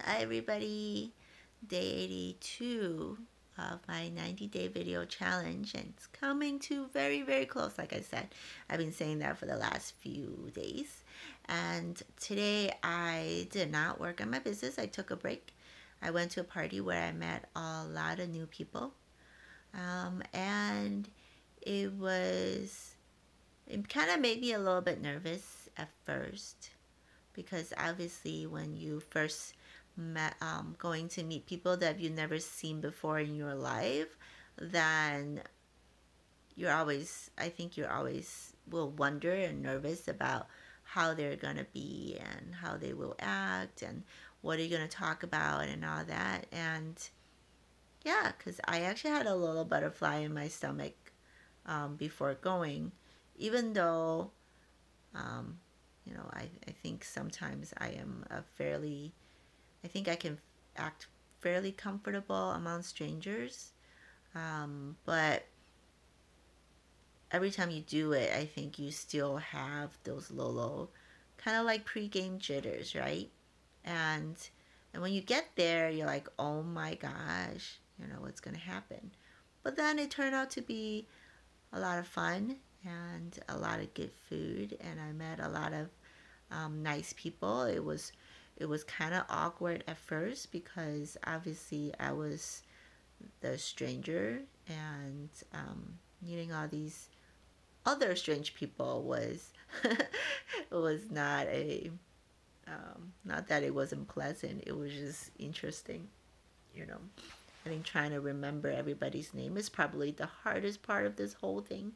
Hi everybody, day 82 of my 90-day video challenge, and it's coming to very close. Like I said, I've been saying that for the last few days, and today I did not work on my business. I took a break. I went to a party where I met a lot of new people, and it kind of made me a little bit nervous at first, because obviously when you first met, going to meet people that you've never seen before in your life, then I think you're always will wonder and nervous about how they're going to be and how they will act and what are you going to talk about and all that. And yeah, because I actually had a little butterfly in my stomach before going, even though um, I think sometimes I think I can act fairly comfortable among strangers. But every time you do it, I think you still have those little kind of like pre-game jitters, right? And and when you get there, you're like, oh my gosh, what's gonna happen. But then it turned out to be a lot of fun and a lot of good food, and I met a lot of nice people. It was kind of awkward at first because obviously I was the stranger, and meeting all these other strange people was was not that it wasn't pleasant. It was just interesting, you know. I think trying to remember everybody's name is probably the hardest part of this whole thing,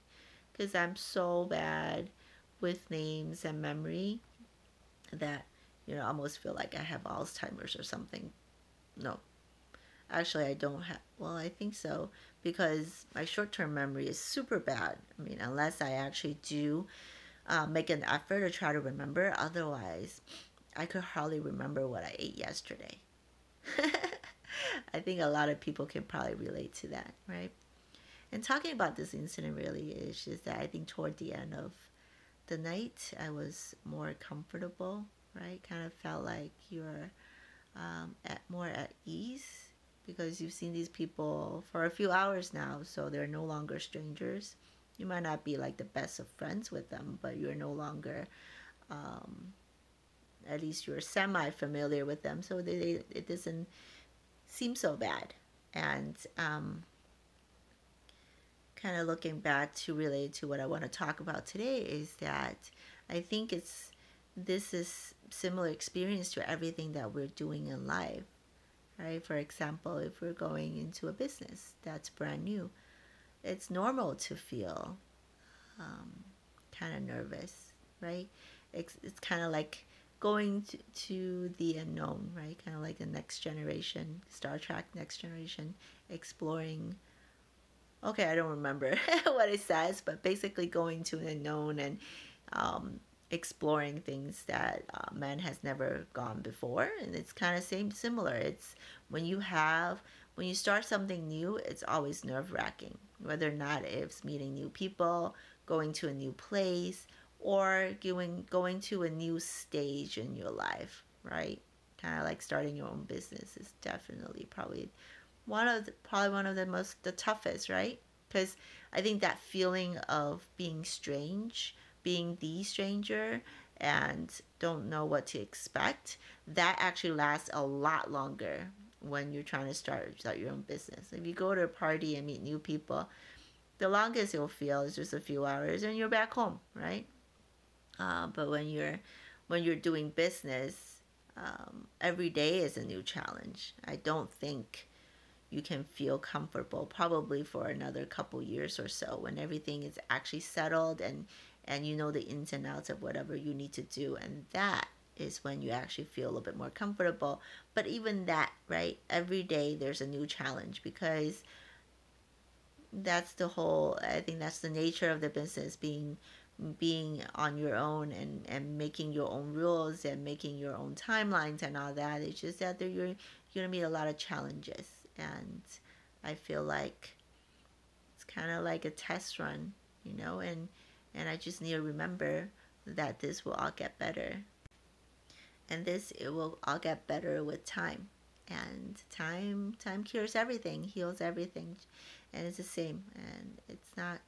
because I'm so bad with names and memory that I almost feel like I have Alzheimer's or something. No, actually, I don't have. Well, I think so, because my short-term memory is super bad. I mean, unless I actually do make an effort to try to remember. Otherwise, I could hardly remember what I ate yesterday. I think a lot of people can probably relate to that, right? And talking about this incident really is just that I think toward the end of the night, I was more comfortable, right? Kind of felt like you're more at ease, because you've seen these people for a few hours now, so they're no longer strangers. You might not be like the best of friends with them, but you're no longer, um, at least you're semi familiar with them, so it doesn't seem so bad. And kind of looking back to relate to what I want to talk about today is that I think this is similar experience to everything that we're doing in life, right? For example, if we're going into a business that's brand new, it's normal to feel kind of nervous, right? It's kind of like going to the unknown, right? Kind of like the next generation, Star Trek Next Generation, exploring. Okay, I don't remember what it says, but basically going to an unknown and um, exploring things that man has never gone before. And it's kind of similar. It's when you start something new, it's always nerve wracking, whether or not it's meeting new people, going to a new place, or going to a new stage in your life, right? Kind of like starting your own business is definitely probably one of the toughest, right? Because I think that feeling of being strange, being the stranger, and don't know what to expect, that actually lasts a lot longer when you're trying to start your own business. If you go to a party and meet new people, the longest you'll feel is just a few hours, and you're back home, right? But when you're doing business, every day is a new challenge. I don't think you can feel comfortable probably for another couple years or so, when everything is actually settled, and you know the ins and outs of whatever you need to do, and that is when you actually feel a little bit more comfortable. But even that, right, every day there's a new challenge, because I think that's the nature of the business, being on your own, and making your own rules and making your own timelines and all that. It's just that you're gonna meet a lot of challenges, and I feel like it's kind of like a test run, and I just need to remember that this will all get better. and this, it will all get better with time. And time cures everything, heals everything. And it's the same. And it's not,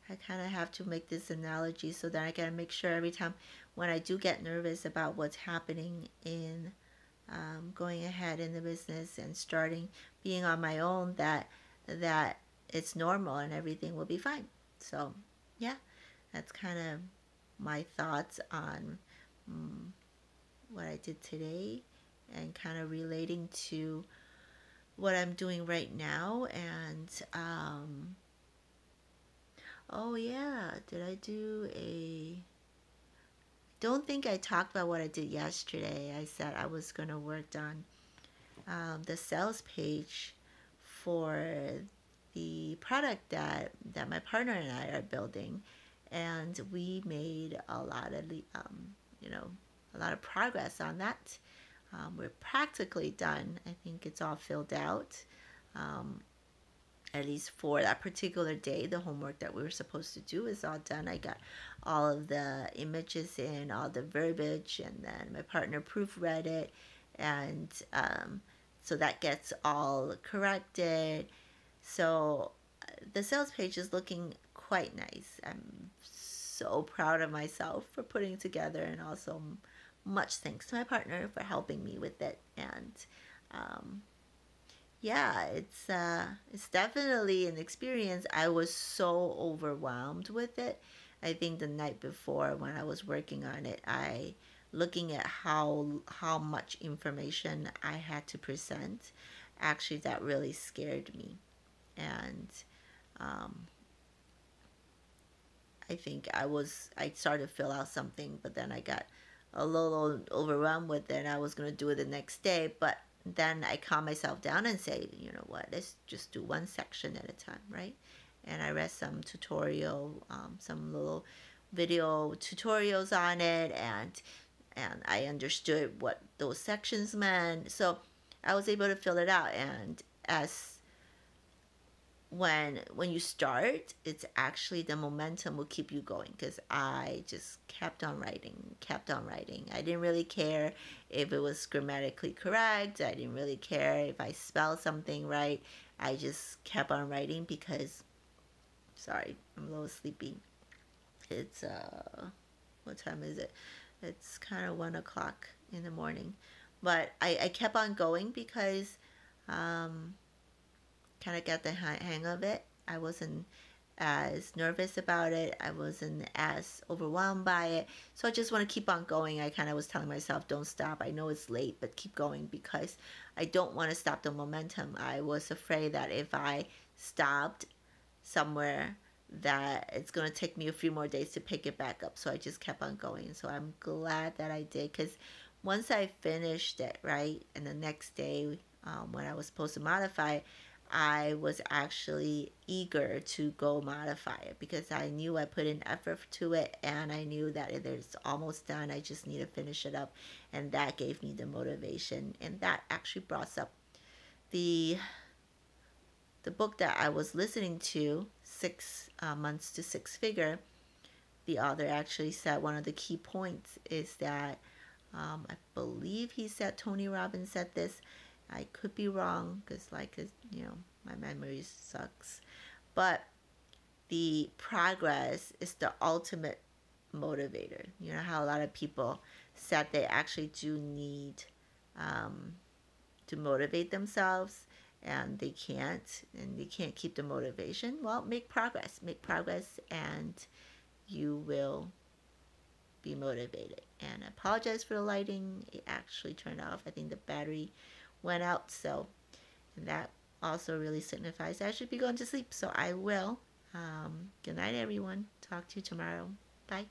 I kind of have to make this analogy so that I gotta make sure every time when I do get nervous about what's happening in going ahead in the business and starting being on my own, that it's normal and everything will be fine. So yeah, that's kind of my thoughts on um, what I did today, and kind of relating to what I'm doing right now. And oh yeah, did I do a, don't think I talked about what I did yesterday. I said I was going to work on the sales page for the product that my partner and I are building, and we made a lot of you know, a lot of progress on that. We're practically done. I think it's all filled out. Um, at least for that particular day, the homework that we were supposed to do is all done. I got all of the images in, all the verbiage, and then my partner proofread it, and so that gets all corrected. So the sales page is looking quite nice. I'm so proud of myself for putting it together, and also much thanks to my partner for helping me with it. And um, yeah, it's definitely an experience. I was so overwhelmed with it. I think the night before when I was working on it, I looking at how much information I had to present, actually that really scared me. And um, I think I started to fill out something, but then I got a little overwhelmed with it, and I was going to do it the next day. But then I calm myself down and say, you know what, let's just do one section at a time, right? And I read some tutorial, some little video tutorials on it, and I understood what those sections meant. So I was able to fill it out. And as when you start, it's actually the momentum will keep you going, because I just kept on writing, kept on writing. I didn't really care if it was grammatically correct. I didn't really care if I spelled something right. I just kept on writing because, sorry, I'm a little sleepy. It's what time is it? It's kind of 1 o'clock in the morning. But I kept on going because um kind of got the hang of it. I wasn't as nervous about it. I wasn't as overwhelmed by it. So I just want to keep on going. I kind of was telling myself, don't stop. I know it's late, but keep going, because I don't want to stop the momentum. I was afraid that if I stopped somewhere, that it's going to take me a few more days to pick it back up. So I just kept on going. So I'm glad that I did, because once I finished it, right, and the next day when I was supposed to modify, I was actually eager to go modify it, because I knew I put in effort to it, and I knew that it's almost done. I just need to finish it up, and that gave me the motivation. And that actually brought up the the book that I was listening to, 6 Months to Six Figure. The author actually said one of the key points is that I believe he said, Tony Robbins said this. I could be wrong, because you know, my memory sucks. But the progress is the ultimate motivator. You know how a lot of people said they actually do need um, to motivate themselves, and they can't keep the motivation. Well, make progress, and you will be motivated. And I apologize for the lighting. It actually turned off. I think the battery went out. So, and that also really signifies I should be going to sleep. So I will. Good night, everyone. Talk to you tomorrow. Bye.